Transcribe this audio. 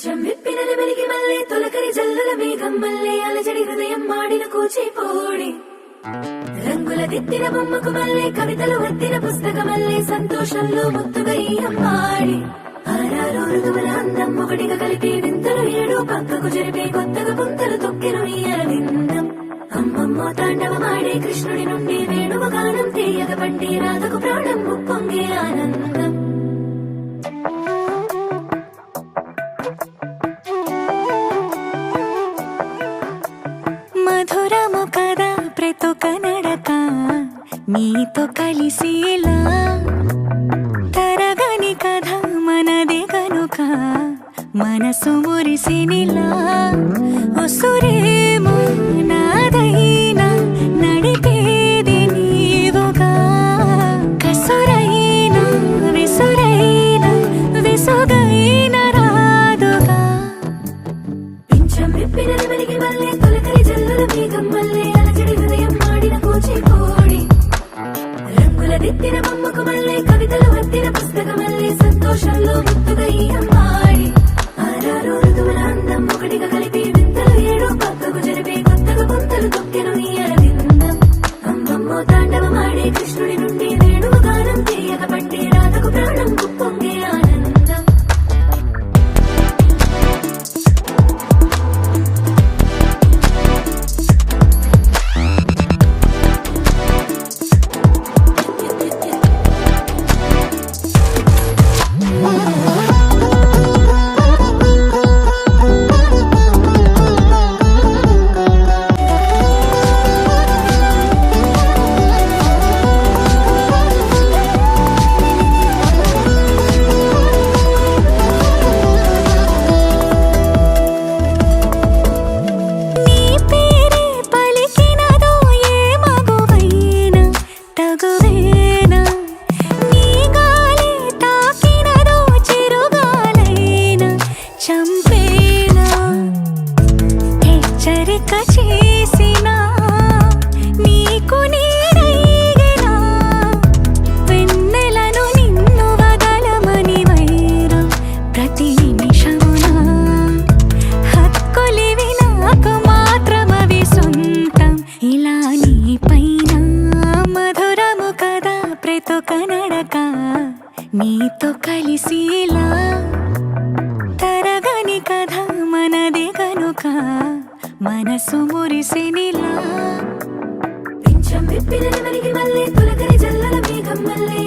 జమ్మిప్పినని వెలిగి మల్లే తొలకరి జల్లుల మేఘం మల్లే అలజడి హృదయం మాడిన కూచిపోడి రంగుల దిద్దిన బొమ్మకు మల్లే కవితలు వద్దిన పుస్తకమల్లే సంతోషంలో ముద్దుగా ఈ అమ్మాడి ఆరారు ఋతువుల అందం ఒకటిగా కలిపి వింతలు ఏడు పక్కకు జరిపే కొత్తగా పుంతలు తొక్కెను ఈ అరవిందం అమ్మమ్మో తాండవమాడే కృష్ణుడి నుండి వేణువు గానం తీయగ పండి రాధకు ప్రాణం ముప్పొంగే ఆనందం మధురము కదా ప్రతొక నడక నీతో కలిసేలా తరగని కథ మనదే కనుక మనసు మురిసినిలా ఒసురేమో నాదైనా నడిపేది నీవుగా కసురైనా విసురైనా విసుగైన రాదుగా పింఛం విప్పినని వెలిగి మల్లే తొలకరి జల్లుల మేఘం మల్లే అలజడి హృదయం మాడిన కూచిపోడి రంగుల దిద్దిన బొమ్మకు మల్లే కవితలు వద్దిన పుస్తకమల్లే సంతోషంలో ముద్దుగా ఈ అమ్మాడి ఆరారు ఋతువుల అందం ఒకటిగా కలిపి వింతలు ఏడు పక్కకు జరిపే కొత్తగా పుంతలు తొక్కెను ఈ అరవిందం అమ్మమ్మో తాండవమాడే కృష్ణుడి నుండి వేణువు గానం తీయగ పండి రాధకు ప్రాణం ముప్పొంగే ఆనందం నీ పేరే పలికినదో ఏ మగువైనా తగువేనా నీ గాలి తాకినదో చిరుగాలైనా చంపేనా హెచ్చరిక చేసినా నీకు నీడైగెనా వెన్నెలను నిన్ను వదలమని వైరా ప్రతి నిమిషమునా హక్కులివి నాకు మాత్రమవి సొంతం ఇలా నీ పైన మధురము కదా ప్రతొక నడక నీతో కలిసిలా తరగని కథ మనదే కనుక మనసు మురిసినిలా పింఛం విప్పినని వెలిగి మల్లే తొలకరి జల్లుల మేఘం మల్లే